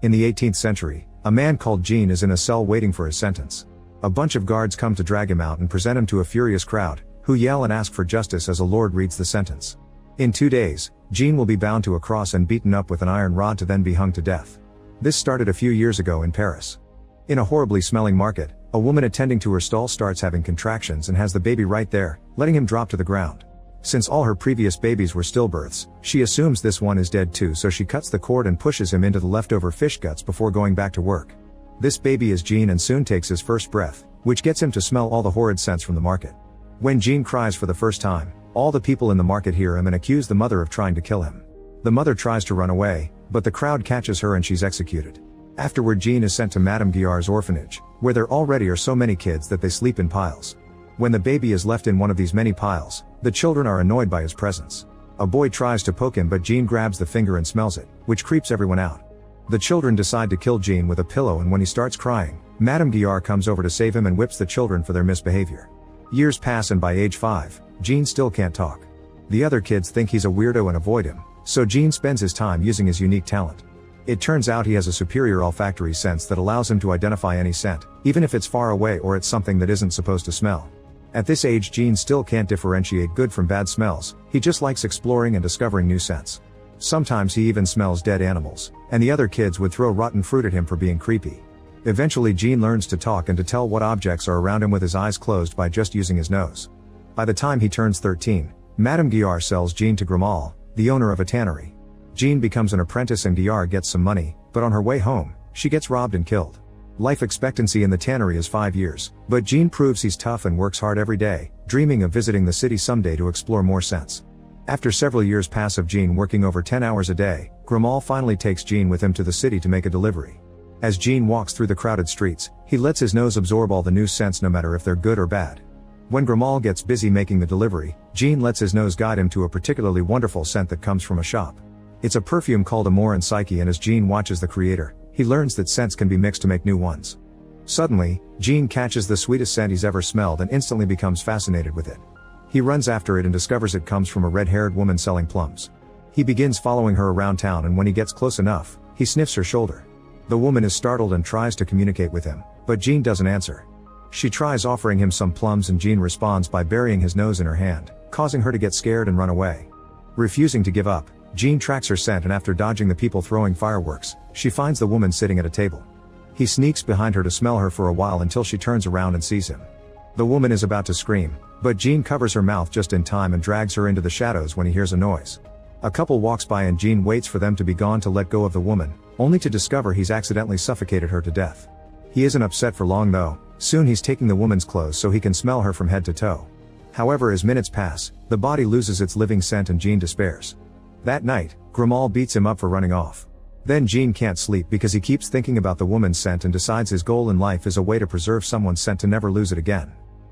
In the 18th century, a man called Jean is in a cell waiting for his sentence. A bunch of guards come to drag him out and present him to a furious crowd, who yell and ask for justice as a lord reads the sentence. In 2 days, Jean will be bound to a cross and beaten up with an iron rod to then be hung to death. This started a few years ago in Paris. In a horribly smelling market, a woman attending to her stall starts having contractions and has the baby right there, letting him drop to the ground. Since all her previous babies were stillbirths, she assumes this one is dead too, so she cuts the cord and pushes him into the leftover fish guts before going back to work. This baby is Jean and soon takes his first breath, which gets him to smell all the horrid scents from the market. When Jean cries for the first time, all the people in the market hear him and accuse the mother of trying to kill him. The mother tries to run away, but the crowd catches her and she's executed. Afterward, Jean is sent to Madame Guillard's orphanage, where there already are so many kids that they sleep in piles. When the baby is left in one of these many piles, the children are annoyed by his presence. A boy tries to poke him, but Jean grabs the finger and smells it, which creeps everyone out. The children decide to kill Jean with a pillow, and when he starts crying, Madame Guillard comes over to save him and whips the children for their misbehavior. Years pass, and by age 5, Jean still can't talk. The other kids think he's a weirdo and avoid him, so Jean spends his time using his unique talent. It turns out he has a superior olfactory sense that allows him to identify any scent, even if it's far away or it's something that isn't supposed to smell. At this age, Jean still can't differentiate good from bad smells. He just likes exploring and discovering new scents. Sometimes he even smells dead animals, and the other kids would throw rotten fruit at him for being creepy. Eventually, Jean learns to talk and to tell what objects are around him with his eyes closed by just using his nose. By the time he turns 13, Madame Guillard sells Jean to Grenouille, the owner of a tannery. Jean becomes an apprentice and Guillard gets some money, but on her way home, she gets robbed and killed. Life expectancy in the tannery is 5 years, but Jean proves he's tough and works hard every day, dreaming of visiting the city someday to explore more scents. After several years pass of Jean working over 10 hours a day, Grenouille finally takes Jean with him to the city to make a delivery. As Jean walks through the crowded streets, he lets his nose absorb all the new scents, no matter if they're good or bad. When Grenouille gets busy making the delivery, Jean lets his nose guide him to a particularly wonderful scent that comes from a shop. It's a perfume called Amour and Psyche, and as Jean watches the creator, he learns that scents can be mixed to make new ones. Suddenly, Jean catches the sweetest scent he's ever smelled and instantly becomes fascinated with it. He runs after it and discovers it comes from a red-haired woman selling plums. He begins following her around town, and when he gets close enough, he sniffs her shoulder. The woman is startled and tries to communicate with him, but Jean doesn't answer. She tries offering him some plums, and Jean responds by burying his nose in her hand, causing her to get scared and run away. Refusing to give up, Jean tracks her scent, and after dodging the people throwing fireworks, she finds the woman sitting at a table. He sneaks behind her to smell her for a while until she turns around and sees him. The woman is about to scream, but Jean covers her mouth just in time and drags her into the shadows when he hears a noise. A couple walks by and Jean waits for them to be gone to let go of the woman, only to discover he's accidentally suffocated her to death. He isn't upset for long though. Soon he's taking the woman's clothes so he can smell her from head to toe. However, as minutes pass, the body loses its living scent and Jean despairs. That night, Grenouille beats him up for running off. Then Jean can't sleep because he keeps thinking about the woman's scent and decides his goal in life is a way to preserve someone's scent to never lose it again.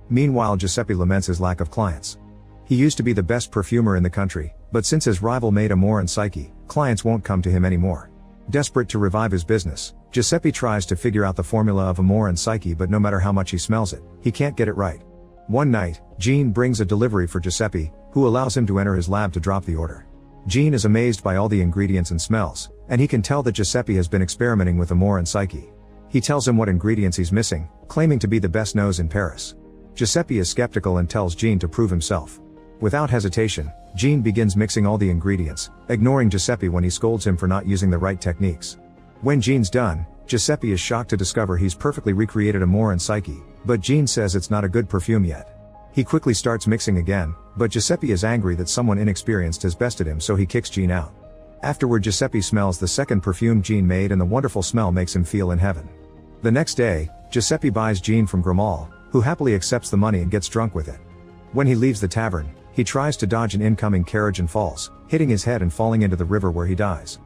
Meanwhile, Giuseppe laments his lack of clients. He used to be the best perfumer in the country, but since his rival made Amour and Psyche, clients won't come to him anymore. Desperate to revive his business, Giuseppe tries to figure out the formula of Amour and Psyche, but no matter how much he smells it, he can't get it right. One night, Jean brings a delivery for Giuseppe, who allows him to enter his lab to drop the order. Jean is amazed by all the ingredients and smells, and he can tell that Giuseppe has been experimenting with Amour and Psyche. He tells him what ingredients he's missing, claiming to be the best nose in Paris. Giuseppe is skeptical and tells Jean to prove himself. Without hesitation, Jean begins mixing all the ingredients, ignoring Giuseppe when he scolds him for not using the right techniques. When Jean's done, Giuseppe is shocked to discover he's perfectly recreated Amour and Psyche, but Jean says it's not a good perfume yet. He quickly starts mixing again, but Giuseppe is angry that someone inexperienced has bested him, so he kicks Jean out. Afterward, Giuseppe smells the second perfume Jean made, and the wonderful smell makes him feel in heaven. The next day, Giuseppe buys Jean from Grenouille, who happily accepts the money and gets drunk with it. When he leaves the tavern, he tries to dodge an incoming carriage and falls, hitting his head and falling into the river where he dies.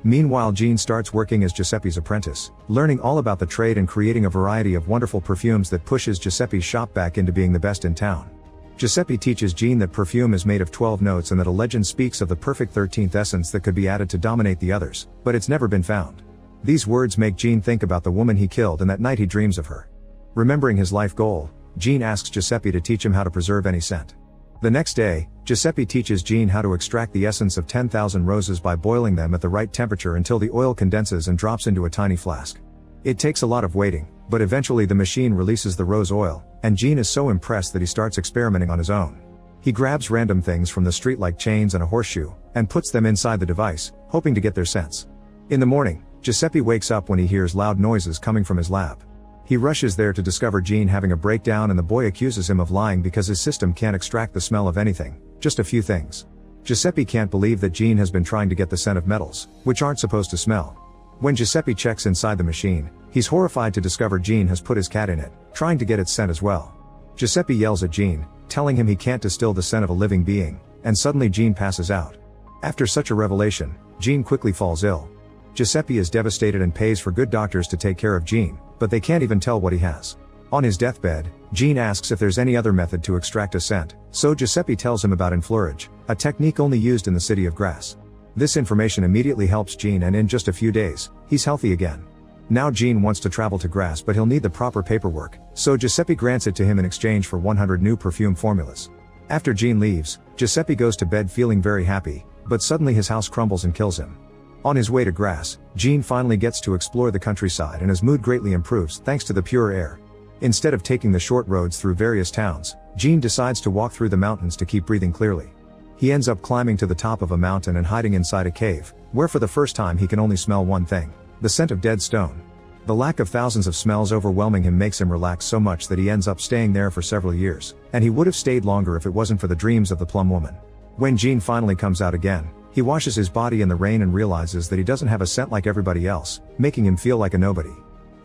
Meanwhile, Jean starts working as Giuseppe's apprentice, learning all about the trade and creating a variety of wonderful perfumes that pushes Giuseppe's shop back into being the best in town. Giuseppe teaches Jean that perfume is made of 12 notes and that a legend speaks of the perfect 13th essence that could be added to dominate the others, but it's never been found. These words make Jean think about the woman he killed, and that night he dreams of her. Remembering his life goal, Jean asks Giuseppe to teach him how to preserve any scent. The next day, Giuseppe teaches Jean how to extract the essence of 10,000 roses by boiling them at the right temperature until the oil condenses and drops into a tiny flask. It takes a lot of waiting, but eventually the machine releases the rose oil, and Jean is so impressed that he starts experimenting on his own. He grabs random things from the street like chains and a horseshoe, and puts them inside the device, hoping to get their scents. In the morning, Giuseppe wakes up when he hears loud noises coming from his lab. He rushes there to discover Jean having a breakdown, and the boy accuses him of lying because his system can't extract the smell of anything, just a few things. Giuseppe can't believe that Jean has been trying to get the scent of metals, which aren't supposed to smell. When Giuseppe checks inside the machine, he's horrified to discover Jean has put his cat in it, trying to get its scent as well. Giuseppe yells at Jean, telling him he can't distill the scent of a living being, and suddenly Jean passes out. After such a revelation, Jean quickly falls ill. Giuseppe is devastated and pays for good doctors to take care of Jean, but they can't even tell what he has. On his deathbed, Jean asks if there's any other method to extract a scent, so Giuseppe tells him about enfleurage, a technique only used in the city of Grasse. This information immediately helps Jean, and in just a few days, he's healthy again. Now Jean wants to travel to Grasse, but he'll need the proper paperwork, so Giuseppe grants it to him in exchange for 100 new perfume formulas. After Jean leaves, Giuseppe goes to bed feeling very happy, but suddenly his house crumbles and kills him. On his way to Grasse, Jean finally gets to explore the countryside, and his mood greatly improves thanks to the pure air. Instead of taking the short roads through various towns, Jean decides to walk through the mountains to keep breathing clearly. He ends up climbing to the top of a mountain and hiding inside a cave, where for the first time he can only smell one thing: the scent of dead stone. The lack of thousands of smells overwhelming him makes him relax so much that he ends up staying there for several years, and he would have stayed longer if it wasn't for the dreams of the plum woman. When Jean finally comes out again, he washes his body in the rain and realizes that he doesn't have a scent like everybody else, making him feel like a nobody.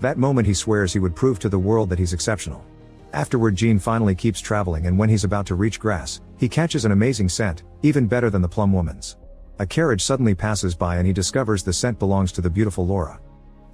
That moment he swears he would prove to the world that he's exceptional. Afterward, Jean finally keeps traveling, and when he's about to reach Grasse, he catches an amazing scent, even better than the plum woman's. A carriage suddenly passes by and he discovers the scent belongs to the beautiful Laura.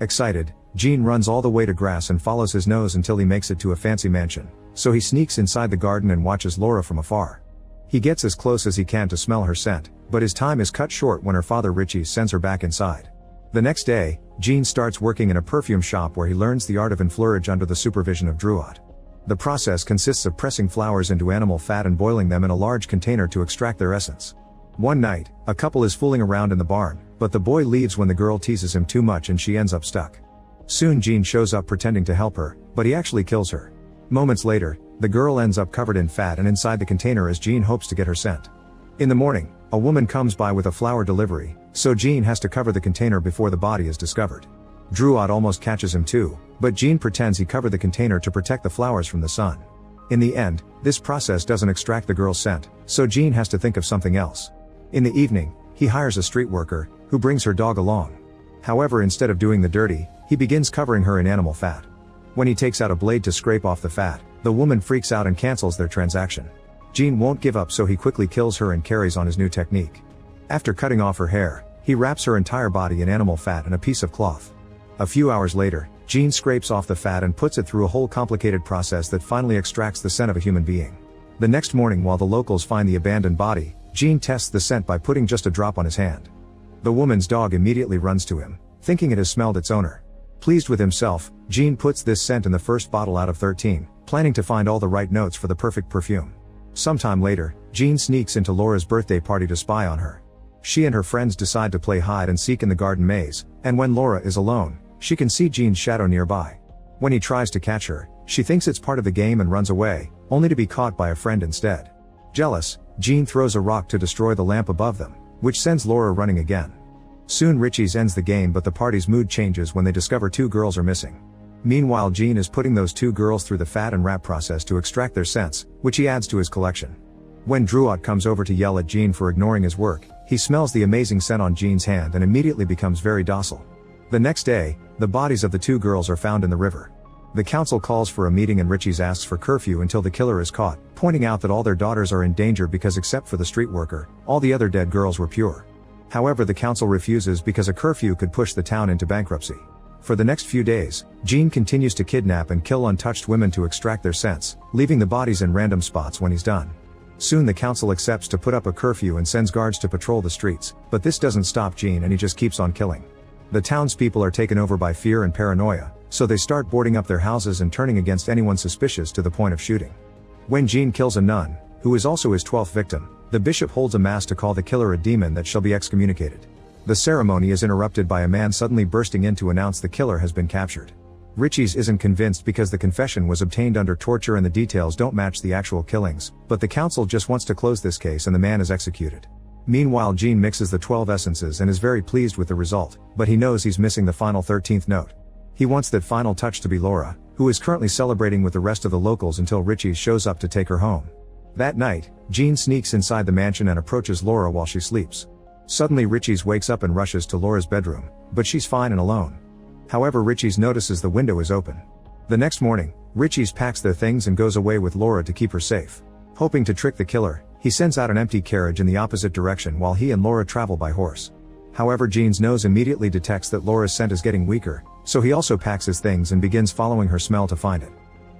Excited, Jean runs all the way to Grasse and follows his nose until he makes it to a fancy mansion, so he sneaks inside the garden and watches Laura from afar. He gets as close as he can to smell her scent, but his time is cut short when her father Richie sends her back inside. The next day, Jean starts working in a perfume shop where he learns the art of enfleurage under the supervision of Drouot. The process consists of pressing flowers into animal fat and boiling them in a large container to extract their essence. One night, a couple is fooling around in the barn, but the boy leaves when the girl teases him too much and she ends up stuck. Soon Jean shows up pretending to help her, but he actually kills her. Moments later, the girl ends up covered in fat and inside the container as Jean hopes to get her scent. In the morning, a woman comes by with a flower delivery, so Jean has to cover the container before the body is discovered. Drouot almost catches him too, but Jean pretends he covered the container to protect the flowers from the sun. In the end, this process doesn't extract the girl's scent, so Jean has to think of something else. In the evening, he hires a street worker, who brings her dog along. However, instead of doing the dirty, he begins covering her in animal fat. When he takes out a blade to scrape off the fat, the woman freaks out and cancels their transaction. Jean won't give up, so he quickly kills her and carries on his new technique. After cutting off her hair, he wraps her entire body in animal fat and a piece of cloth. A few hours later, Jean scrapes off the fat and puts it through a whole complicated process that finally extracts the scent of a human being. The next morning, while the locals find the abandoned body, Jean tests the scent by putting just a drop on his hand. The woman's dog immediately runs to him, thinking it has smelled its owner. Pleased with himself, Jean puts this scent in the first bottle out of 13, planning to find all the right notes for the perfect perfume. Sometime later, Jean sneaks into Laura's birthday party to spy on her. She and her friends decide to play hide and seek in the garden maze, and when Laura is alone, she can see Jean's shadow nearby. When he tries to catch her, she thinks it's part of the game and runs away, only to be caught by a friend instead. Jealous, Jean throws a rock to destroy the lamp above them, which sends Laura running again. Soon Richie's ends the game, but the party's mood changes when they discover two girls are missing. Meanwhile, Jean is putting those two girls through the fat and wrap process to extract their scents, which he adds to his collection. When Drouot comes over to yell at Jean for ignoring his work, he smells the amazing scent on Jean's hand and immediately becomes very docile. The next day, the bodies of the two girls are found in the river. The council calls for a meeting and Richie's asks for curfew until the killer is caught, pointing out that all their daughters are in danger because except for the street worker, all the other dead girls were pure. However, the council refuses because a curfew could push the town into bankruptcy. For the next few days, Jean continues to kidnap and kill untouched women to extract their scents, leaving the bodies in random spots when he's done. Soon the council accepts to put up a curfew and sends guards to patrol the streets, but this doesn't stop Jean and he just keeps on killing. The townspeople are taken over by fear and paranoia, so they start boarding up their houses and turning against anyone suspicious to the point of shooting. When Jean kills a nun, who is also his 12th victim, the bishop holds a mass to call the killer a demon that shall be excommunicated. The ceremony is interrupted by a man suddenly bursting in to announce the killer has been captured. Richie's isn't convinced because the confession was obtained under torture and the details don't match the actual killings, but the council just wants to close this case and the man is executed. Meanwhile, Jean mixes the 12 essences and is very pleased with the result, but he knows he's missing the final 13th note. He wants that final touch to be Laura, who is currently celebrating with the rest of the locals until Richie shows up to take her home. That night, Jean sneaks inside the mansion and approaches Laura while she sleeps. Suddenly Richie's wakes up and rushes to Laura's bedroom, but she's fine and alone. However, Richie's notices the window is open. The next morning, Richie's packs their things and goes away with Laura to keep her safe. Hoping to trick the killer, he sends out an empty carriage in the opposite direction while he and Laura travel by horse. However, Jean's nose immediately detects that Laura's scent is getting weaker, so he also packs his things and begins following her smell to find it.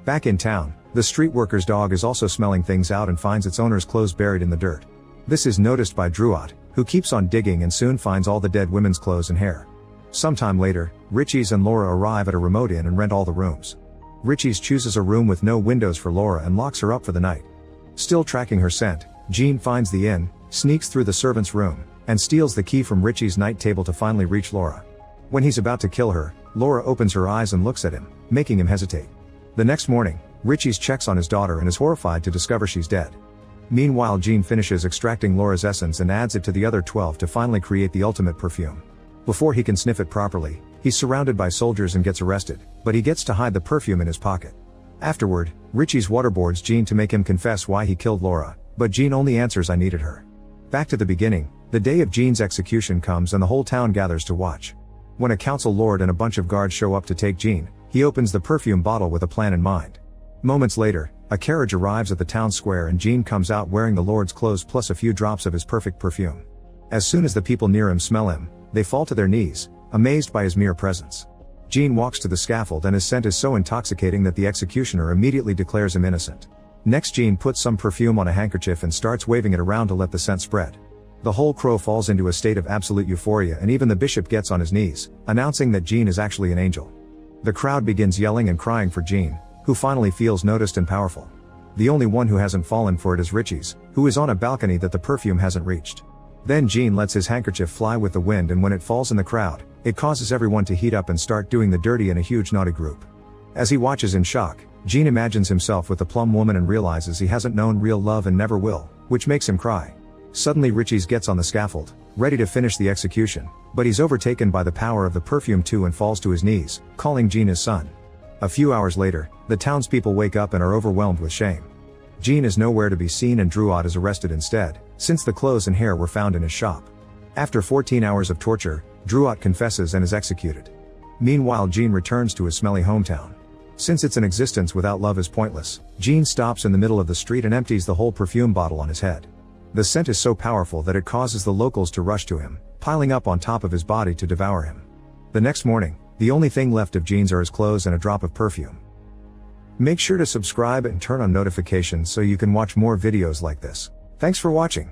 Back in town, the street worker's dog is also smelling things out and finds its owner's clothes buried in the dirt. This is noticed by Drouot, who keeps on digging and soon finds all the dead women's clothes and hair. Sometime later, Richie's and Laura arrive at a remote inn and rent all the rooms. Richie's chooses a room with no windows for Laura and locks her up for the night. Still tracking her scent, Jean finds the inn, sneaks through the servant's room, and steals the key from Richie's night table to finally reach Laura. When he's about to kill her, Laura opens her eyes and looks at him, making him hesitate. The next morning, Richie's checks on his daughter and is horrified to discover she's dead. Meanwhile, Jean finishes extracting Laura's essence and adds it to the other 12 to finally create the ultimate perfume. Before he can sniff it properly, he's surrounded by soldiers and gets arrested, but he gets to hide the perfume in his pocket. Afterward, Richie's waterboards Jean to make him confess why he killed Laura, but Jean only answers, "I needed her." Back to the beginning, the day of Jean's execution comes and the whole town gathers to watch. When a council lord and a bunch of guards show up to take Jean, he opens the perfume bottle with a plan in mind. Moments later, a carriage arrives at the town square and Jean comes out wearing the lord's clothes plus a few drops of his perfect perfume. As soon as the people near him smell him, they fall to their knees, amazed by his mere presence. Jean walks to the scaffold and his scent is so intoxicating that the executioner immediately declares him innocent. Next, Jean puts some perfume on a handkerchief and starts waving it around to let the scent spread. The whole crow falls into a state of absolute euphoria and even the bishop gets on his knees, announcing that Jean is actually an angel. The crowd begins yelling and crying for Jean, who finally feels noticed and powerful. The only one who hasn't fallen for it is Richie's, who is on a balcony that the perfume hasn't reached. Then Jean lets his handkerchief fly with the wind and when it falls in the crowd, it causes everyone to heat up and start doing the dirty in a huge naughty group. As he watches in shock, Jean imagines himself with the plum woman and realizes he hasn't known real love and never will, which makes him cry. Suddenly Richie's gets on the scaffold, ready to finish the execution, but he's overtaken by the power of the perfume too and falls to his knees, calling Jean his son. A few hours later, the townspeople wake up and are overwhelmed with shame. Jean is nowhere to be seen and Drouot is arrested instead, since the clothes and hair were found in his shop. After 14 hours of torture, Drouot confesses and is executed. Meanwhile, Jean returns to his smelly hometown. Since it's an existence without love is pointless, Jean stops in the middle of the street and empties the whole perfume bottle on his head. The scent is so powerful that it causes the locals to rush to him, piling up on top of his body to devour him. The next morning, the only thing left of Jean's are his clothes and a drop of perfume. Make sure to subscribe and turn on notifications so you can watch more videos like this. Thanks for watching.